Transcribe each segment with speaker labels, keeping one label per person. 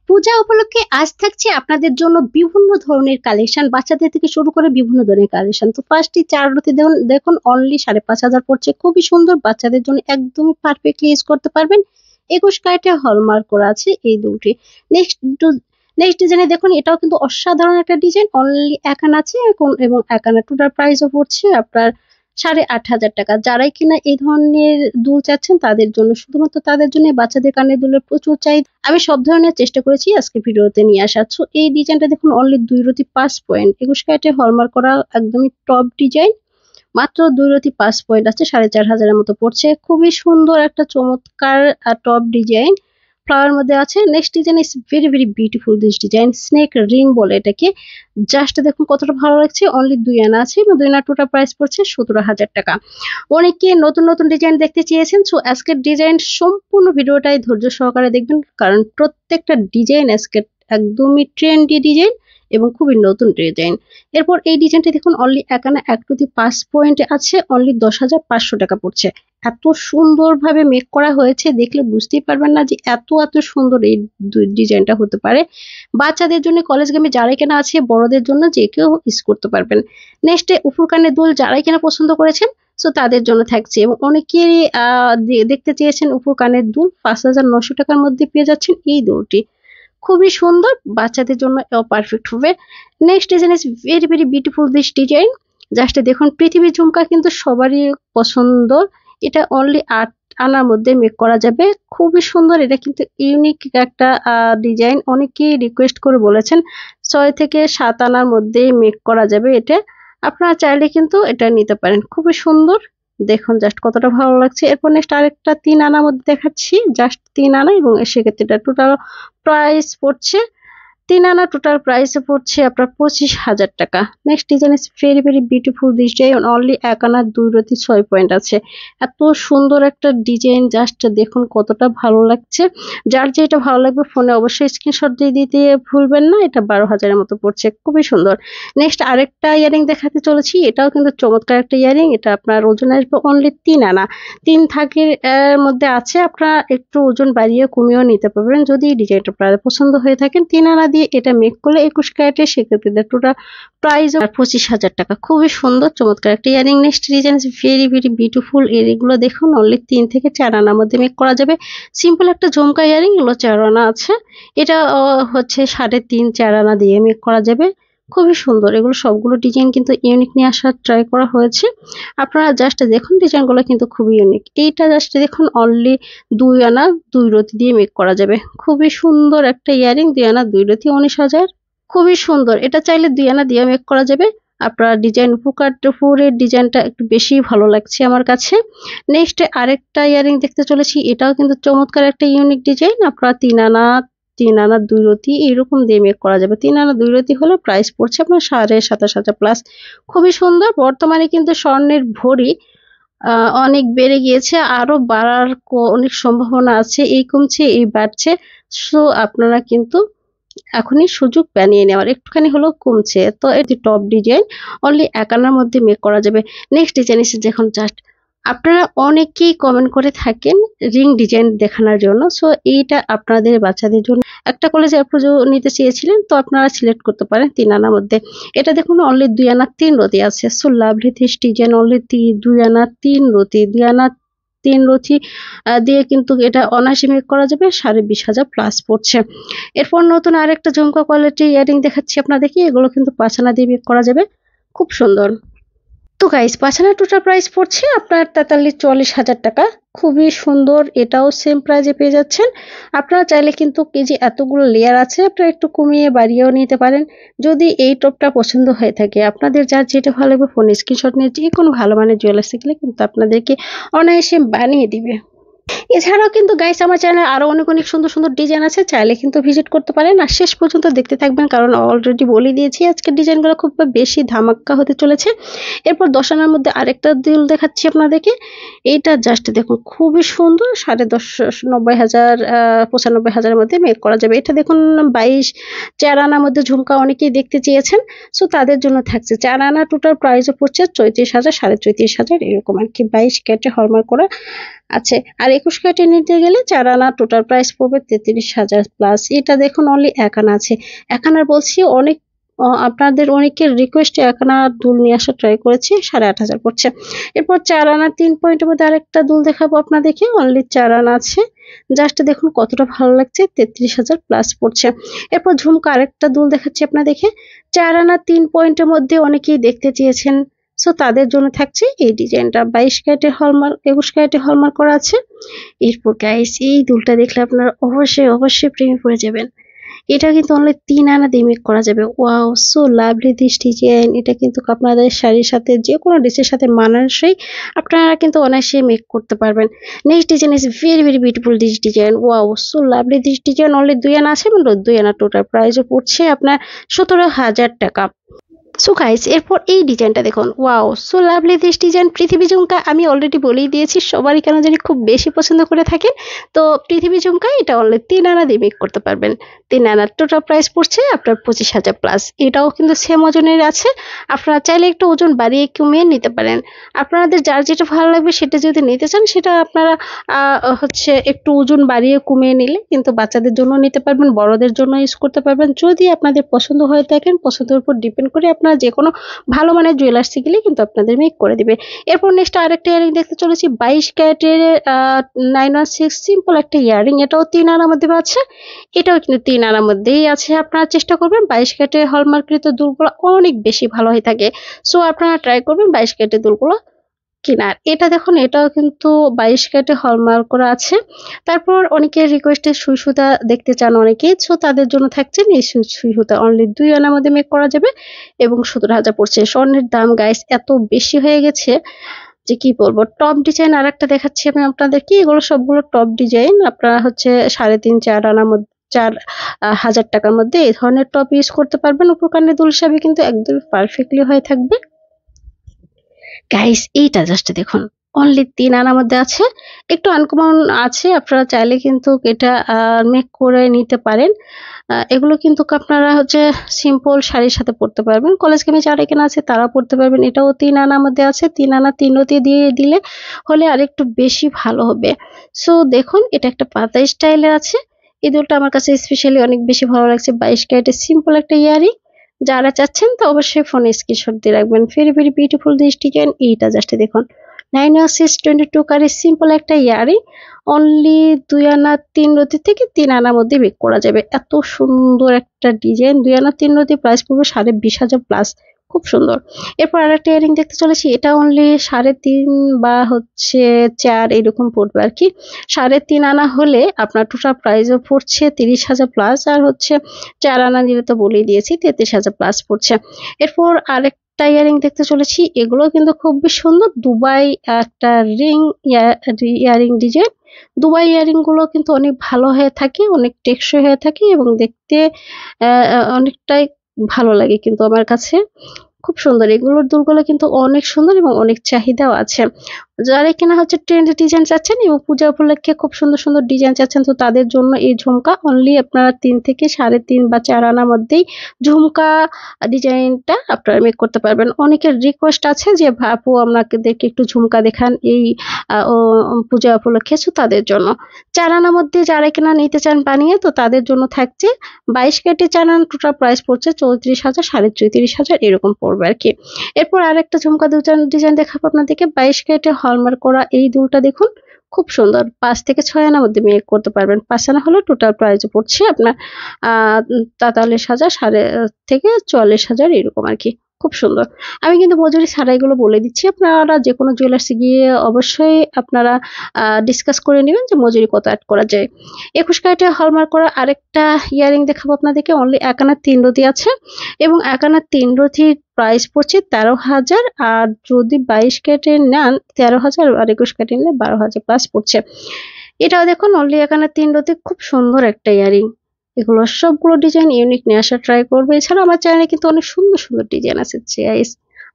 Speaker 1: পূজা উপলক্ষে আজ থাকছে আপনাদের জন্য বিভিন্ন ধরনের কালেকশন, বাচ্চাদের থেকে শুরু করে বিভিন্ন ধরনের কালেকশন। তো ফার্স্টে চারুলতি দেখুন অনলি 5,500 পড়ছে, খুবই সুন্দর, বাচ্চাদের জন্য একদমই পারফেক্টলি ইউজ করতে পারবেন। 21 ক্যারেটে হলমার্ক করা আছে এই দুটি। নেক্সট নেক্সট ডিজাইনে দেখুন, এটাও কিন্তু অসাধারণ একটা ডিজাইন, অনলি 1 আনা আছে এবং 1 আনা টোটাল প্রাইসও পড়ছে আপনার 8,500 টাকা। যারাই কিনা এই ধরনের দুল চাচ্ছেন তাদের জন্য, শুধুমাত্র তাদের জন্য, বাচ্চাদের কানের দুলের প্রচুর চাহিদা, আমি সব ধরনের চেষ্টা করেছি আজকে ভিডিওতে নিয়ে আসার। সো এই ডিজাইনটা দেখুন অনলি 2 রতি 5 পয়েন্ট, 21 ক্যারেটে হলমার্ক করা একদমই টপ ডিজাইন, মাত্র 2 রতি 5 পয়েন্ট আছে, 4,500 এর মতো পড়ছে। খুবই সুন্দর একটা চমৎকার টপ ডিজাইন ফ্লাওয়ার মধ্যে আছে। Next design is very very beautiful, this design snake ring বলে এটাকে। জাস্ট দেখুন কতটা ভালো লাগছে, অনলি 2 আনা আছে এবং 2 আনা টোটাল প্রাইস পড়ছে 17,000 টাকা। অনেকে নতুন নতুন ডিজাইন দেখতে চেয়েছেন, সো আজকের ডিজাইন সম্পূর্ণ ভিডিওটাই ধৈর্য সহকারে দেখবেন, কারণ প্রত্যেকটা ডিজাইন আজকে একদমই ট্রেন্ডি ডিজাইন এবং খুবই নতুন ডিজাইন। এরপর এই ডিজাইনটা দেখুন অনলি 1 আনা 1 রতি 5 পয়েন্টে আছে, অনলি 10,500 টাকা পড়ছে। এত সুন্দরভাবে মেক করা হয়েছে, দেখলে বুঝতেই পারবেন না যে এত সুন্দর এই ডিজাইনটা হতে পারে। বাচ্চাদের জন্য, কলেজগামী যারাই কেনা আছে, বড়দের জন্য যে কেউ ইউজ করতে পারবেন। নেক্সটে উপর কানের দুল যারাই কেনা পছন্দ করেছেন, সো তাদের জন্য থাকছে। এবং অনেকেই দেখতে চেয়েছেন উপর কানের দুল, 5,900 টাকার মধ্যে পেয়ে যাচ্ছেন এই দুলটি। খুবই সুন্দর, বাচ্চাদের জন্য পারফেক্ট হবে। Next design is very very beautiful, this design. Just দেখুন, পৃথিবীর ঝুমকা কিন্তু সবারই পছন্দ, এটা অনলি 8 আনার মধ্যে মেক করা যাবে। খুবই সুন্দর, এটা কিন্তু ইউনিক একটা ডিজাইন, অনেকেই রিকোয়েস্ট করে বলেছেন 6 থেকে 7 আনার মধ্যে মেক করা যাবে এটা। আপনারা চাইলে কিন্তু এটা নিতে পারেন, খুবই সুন্দর। দেখুন জাস্ট কতটা ভালো লাগছে। এরপর নেক্সট আরেকটা 3 আনার মধ্যে দেখাচ্ছি, জাস্ট 3 আনা, এবং সেক্ষেত্রে এটা টোটাল প্রাইস পড়ছে 3 আনা টোটাল প্রাইসে পড়ছে আপনার 25,000 টাকা। Next design is very very beautiful, this design only 1 আনা 2 রতি 6 পয়েন্ট আছে। এত সুন্দর একটা ডিজাইন, জাস্ট দেখুন কতটা ভালো লাগছে। যার যেটা ভালো লাগবে ফোনে অবশ্যই স্ক্রিনশট দিয়ে দিতে ভুলবেন না। এটা 12,000 এর মতো পড়ছে, খুবই সুন্দর। নেক্সট আরেকটা ইয়ারিং দেখাতে চলেছি, এটাও কিন্তু চমৎকার একটা ইয়ারিং। এটা আপনার ওজন আসবে অনলি 3 আনা, 3 থাকের মধ্যে আছে, আপনারা একটু ওজন বাড়িয়ে কমিয়েও নিতে পারবেন যদি ডিজাইনটা আপনাদের পছন্দ হয়ে থাকেন। 3 আনা দিয়ে এটা মেক করলে 21 ক্যারেটে, সেক্ষেত্রে টোটাল প্রাইস 25,000 টাকা। খুবই সুন্দর চমৎকার একটা earring. Next design very very beautiful, এগুলো দেখুন অনলি 3 থেকে 4 আনার মধ্যে মেক করা যাবে। সিম্পল একটা ঝুমকা ইয়ারিং, এগুলো 4 আনা আছে, এটা হচ্ছে 3.5 4 আনা দিয়ে মেক করা যাবে। খুবই সুন্দর, এগুলো সবগুলো ডিজাইন কিন্তু ইউনিক নিয়ে আসার ট্রাই করা হয়েছে। আপনারা জাস্ট দেখুন, ডিজাইনগুলো কিন্তু খুবই ইউনিক। এইটা জাস্ট দেখুন অনলি 2 আনা 2 রতি দিয়ে মেক করা যাবে। খুবই সুন্দর একটা ইয়ারিং, 2 আনা 2 রতি 19,000। খুবই সুন্দর, এটা চাইলে 2 আনা দিয়ে মেক করা যাবে। আপনার ডিজাইন উপরের ডিজাইনটা একটু বেশি ভালো লাগছে আমার কাছে। নেক্সট আরেকটা ইয়ারিং দেখতে চলেছি, এটাও কিন্তু চমৎকার একটা ইউনিক ডিজাইন। আপনারা 3 আনা 2 রতি এরকম দিয়ে মেক করা যাবে। 3 আনা 2 রতি হলে প্রাইস পড়ছে আপনার 27,500 প্লাস। খুবই সুন্দর। বর্তমানে কিন্তু স্বর্ণের ভরি অনেক বেড়ে গিয়েছে, আরো বাড়ার অনেক সম্ভাবনা আছে, এই কমছে এই বাড়ছে। সো আপনারা কিন্তু এখনই সুযোগ বানিয়ে নেওয়ার, একটুখানি হলেও কমছে। তো এটি টপ ডিজাইন, অনলি 1 আনার মধ্যে মেক করা যাবে। নেক্সট ডিজাইন এসে দেখুন, জাস্ট আপনারা অনেকেই কমেন্ট করে থাকেন রিং ডিজাইন দেখানোর জন্য, সো এইটা আপনাদের বাচ্চাদের জন্য একটা কলেজে অ্যাপ্রোচ নিতে চেয়েছিলেন, তো আপনারা সিলেক্ট করতে পারেন 3 আনার মধ্যে। এটা দেখুন অনলি 2 আনা 3 রতি আছে। So lovely this design only 2 আনা 3 রতি, 2 আনা 3 রতি দিয়ে কিন্তু এটা অনায়াসে মেক করা যাবে, 20,500 প্লাস পড়ছে। এরপর নতুন আরেকটা ঝুমকা কোয়ালিটি ইয়ারিং দেখাচ্ছি আপনাদেরকে, এগুলো কিন্তু 5 আনা দিয়ে মেক করা যাবে, খুব সুন্দর। তো গাইস 5 আনা টোটাল প্রাইস পড়ছে আপনার 43-44,000 টাকা। খুবই সুন্দর, এটাও সেম প্রাইজে পেয়ে যাচ্ছেন। আপনারা চাইলে কিন্তু কেজি এতগুলো লেয়ার আছে, আপনারা একটু কমিয়ে বাড়িয়েও নিতে পারেন যদি এই টপটা পছন্দ হয়ে থাকে। আপনাদের যার যেটা ভালো লাগবে ফোনে স্ক্রিনশট নিয়ে যে কোনো ভালো মানের জুয়েলার্স গেলে কিন্তু আপনাদেরকে অনায়াসে বানিয়ে দিবে। এছাড়াও কিন্তু গাইস আমার চ্যানেলে আরো অনেক অনেক সুন্দর সুন্দর ডিজাইন আছে, চাইলে কিন্তু ভিজিট করতে পারেন আর শেষ পর্যন্ত দেখতে থাকবেন, কারণ অলরেডি বলে দিয়েছি আজকের ডিজাইনগুলো খুব বেশি ধামাক্কা হতে চলেছে। এরপর 10 আনার মধ্যে আরেকটা দুল দেখাচ্ছি আপনাদেরকে, এইটা জাস্ট দেখুন খুবই সুন্দর, 90,000 95,000 মধ্যে মেক করা যাবে। এটা দেখুন 22 4 আনার মধ্যে ঝুমকা অনেকেই দেখতে চেয়েছেন, সো তাদের জন্য থাকছে। 4 আনা টোটাল প্রাইসও পড়ছে 34,000 34,500 এরকম আর কি, 22 ক্যারেটে হলমার্ক করা আছে। আর 21 একুশ কাটে নিতে গেলে 4 আনা টোটাল প্রাইস পড়বে 33,000 প্লাস। এটা দেখুন অনলি 1 আনা আছে। 1 আনার বলছি অনেক আপনাদের অনেকের রিকোয়েস্টে 1 আনা দুল নিয়ে আসা ট্রাই করেছি, 8,500 পড়ছে। এরপর 4 আনা 3 পয়েন্টের মধ্যে আরেকটা দুল দেখাবো আপনাদেরকে, অনলি 4 আনা আছে। জাস্ট দেখুন কতটা ভালো লাগছে, 33,000 প্লাস পড়ছে। এরপর ঝুমকা আরেকটা দুল দেখাচ্ছি আপনাদেরকে, 4 আনা 3 পয়েন্টের মধ্যে অনেকেই দেখতে চেয়েছেন, সো তাদের জন্য থাকছে এই ডিজাইনটা। 22 ক্যারেটের হলমার্ক, 21 ক্যারেটের হলমার্ক করা আছে। এরপর গাইস এই দুলটা দেখলে আপনারা অবশ্যই প্রেমে পড়ে যাবেন। এটা কিন্তু অনলি 3 আনা দিয়ে মেক করা যাবে। Wow, so lovely this design. এটা কিন্তু আপনাদের শাড়ির সাথে যে কোনো ড্রেসের সাথে মানানসই, আপনারা কিন্তু অনায়াসে মেক করতে পারবেন। Next design is very beautiful this design. Wow, so lovely this design. Only 2 আনা আছে এবং 2 আনা টোটাল প্রাইসও পড়ছে আপনার 17,000 টাকা। সো গাইস এরপর এই ডিজাইনটা দেখুন, wow so lovely this design. পৃথিবী ঝুমকা আমি অলরেডি বলেই দিয়েছি, সবারই কেন জানি খুব বেশি পছন্দ করে থাকেন। তো পৃথিবী ঝুমকা এটা অনলি 3 আনা দিয়ে মেক করতে পারবেন। 3 আনার টোটাল প্রাইস পড়ছে আপনার 25,000 প্লাস। এটাও কিন্তু সেম ওজনের আছে, আপনারা চাইলে একটু ওজন বাড়িয়ে কমিয়ে নিতে পারেন। আপনাদের যার যেটা ভালো লাগবে সেটা যদি নিতে চান, সেটা আপনারা হচ্ছে একটু ওজন বাড়িয়ে কমিয়ে নিলে কিন্তু বাচ্চাদের জন্য নিতে পারবেন, বড়দের জন্য ইউজ করতে পারবেন। যদি আপনাদের পছন্দ হয়ে থাকেন, পছন্দের উপর ডিপেন্ড করে আপনারা যে কোনো ভালো মানের জুয়েলার্সে গেলে কিন্তু আপনাদের মেক করে দিবে। এরপর নেক্সট আরেকটা ইয়ারিং দেখতে চলেছি, 22 ক্যারেটের 916 সিম্পল একটা ইয়ারিং। এটাও 3 আনার মধ্যে আছে, এটাও কিন্তু 3 আনার মধ্যেই আছে। আপনারা চেষ্টা করবেন 22 ক্যারেটের হলমার্ককৃত দুলগুলো অনেক বেশি ভালো হয়ে থাকে, সো আপনারা ট্রাই করবেন 22 ক্যারেটের দুলগুলো কেনার। এটা দেখুন এটাও কিন্তু 22 ক্যারেটে হলমার্ক করা আছে। তারপর অনেকের রিকোয়েস্টে সুই সুতা দেখতে চান অনেকেই, সো তাদের জন্য থাকছে এই সুই সুতা। অনলি 2 আনার মধ্যে মেক করা যাবে এবং 17,000 পড়ছে। স্বর্ণের দাম গাইস এত বেশি হয়ে গেছে যে কি বলবো। টপ ডিজাইন আর একটা দেখাচ্ছি আমি আপনাদেরকে, এগুলো সবগুলো টপ ডিজাইন। আপনারা হচ্ছে 3.5-4 আনার মধ্যে 4,000 টাকার মধ্যে এই ধরনের টপ ইউজ করতে পারবেন। উপকারী দুল হিসাবে কিন্তু একদম পারফেক্টলি হয়ে থাকবে। গাইস এইটা জাস্ট দেখুন, অনলি 3 আনার মধ্যে আছে, একটু আনকমন আছে। আপনারা চাইলে কিন্তু এটা মেক করে নিতে পারেন। এগুলো কিন্তু আপনারা হচ্ছে সিম্পল শাড়ির সাথে পরতে পারবেন, কলেজ কামিজ যারা কেনা আছে তারা পরতে পারবেন। এটাও 3 আনার মধ্যে আছে, 3 আনা 3 রতি দিয়ে দিলে হলে আরেকটু বেশি ভালো হবে। সো দেখুন এটা একটা পাতা স্টাইলের আছে। এই দুলটা আমার কাছে স্পেশালি অনেক বেশি ভালো লাগছে। 22 ক্যারেটের সিম্পল একটা ইয়ারিং। যারা চাচ্ছেন তো অবশ্যই ফোনে স্ক্রিনশট দিয়ে রাখবেন। Very beautiful this design. এইটা জাস্ট দেখুন 9/22 কারের সিম্পল একটা ইয়ারিং। অনলি 2 আনা 3 রতি থেকে 3 আনার মধ্যে মেক করা যাবে। এত সুন্দর একটা ডিজাইন, 2 আনা 3 রতি প্রাইস পড়বে 20,500 প্লাস। খুব সুন্দর। এরপর আরেকটা ইয়ারিং দেখতে চলেছি, এটা অনলি 3.5 বা হচ্ছে 4 এরকম পড়বে আর কি। 3.5 আনা হলে আপনার টোটাল প্রাইসও পড়ছে 30,000 প্লাস, আর হচ্ছে 4 আনা দিলে তো বলেই দিয়েছি 33,000 প্লাস পড়ছে। এরপর আরেকটা ইয়ারিং দেখতে চলেছি, এগুলো কিন্তু খুবই সুন্দর। দুবাই একটা ring earring design. Dubai earring গুলো কিন্তু অনেক ভালো হয়ে থাকে, অনেক টেকসই হয়ে থাকে এবং দেখতে অনেকটাই ভালো লাগে কিন্তু আমার কাছে। খুব সুন্দর, এগুলোর দুলগুলো কিন্তু অনেক সুন্দর এবং অনেক চাহিদাও আছে। যারা কিনা হচ্ছে ট্রেন্ড ডিজাইন চাচ্ছেন এবং পূজা উপলক্ষে খুব সুন্দর ডিজাইন চাচ্ছেন, তো তাদের জন্য এই ঝুমকা অনলি আপনারা 3 থেকে 3.5 বা 4 আনার মধ্যেই ঝুমকা ডিজাইনটা আপনারা মেক করতে পারবেন। অনেকের রিকোয়েস্ট আছে যে আপু আমাদেরকে একটু ঝুমকা দেখান এই পূজা উপলক্ষে, সো তাদের জন্য 4 আনার মধ্যে যারা কিনা নিতে চান বানিয়ে, তো তাদের জন্য থাকছে 22 ক্যারেটে 4 আনা টোটাল প্রাইস পড়ছে 34,000, 34,500 এরকম পড়বে আর কি। এরপর আরেকটা ঝুমকা ডিজাইন দেখাবো আপনাদেরকে, 22 ক্যারেটে হলমার্ক করা এই দুলটা দেখুন খুব সুন্দর। 5 থেকে 6 আনার মধ্যে মেক করতে পারবেন। 5 আনা হলে টোটাল প্রাইস পড়ছে আপনার 43,000 থেকে 44,000 এরকম আর কি। খুব সুন্দর। আমি কিন্তু মজুরি ছাড়া এগুলো বলে দিচ্ছি, আপনারা যে কোনো জুয়েলার্সে গিয়ে অবশ্যই আপনারা ডিসকাস করে নেবেন যে মজুরি কত অ্যাড করা যায়। 21 ক্যারেটে হলমার্ক করা আরেকটা ইয়ারিং দেখাবো আপনাদেরকে, অনলি 1 আনা 3 রতি আছে এবং 1 আনা 3 রতির প্রাইস পড়ছে 13,000, আর যদি 22 ক্যারেটে নেন 13,000, আর 21 ক্যারেটে নিলে 12,000 প্লাস পড়ছে। এটাও দেখুন অনলি 1 আনা 3 রতি, খুব সুন্দর একটা ইয়ারিং। এগুলো সবগুলো ডিজাইন ইউনিক নিয়ে আসা ট্রাই করবে। এছাড়া আমার চ্যানেলে কিন্তু অনেক সুন্দর ডিজাইন আছে।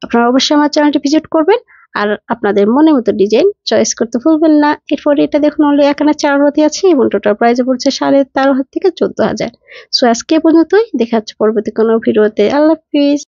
Speaker 1: আপনারা অবশ্যই আমার চ্যানেলটি ভিজিট করবেন আর আপনাদের মনের মতো ডিজাইন চয়েস করতে ভুলবেন না। এরপরে এটা দেখুন অনলি 1 আনা 4 রতি আছে এবং টোটাল প্রাইস পড়ছে 13,500 থেকে 14,000। সো আজকে পর্যন্তই, দেখা হচ্ছে পরবর্তী কোনো ভিডিওতে। আল্লাহ হাফিজ।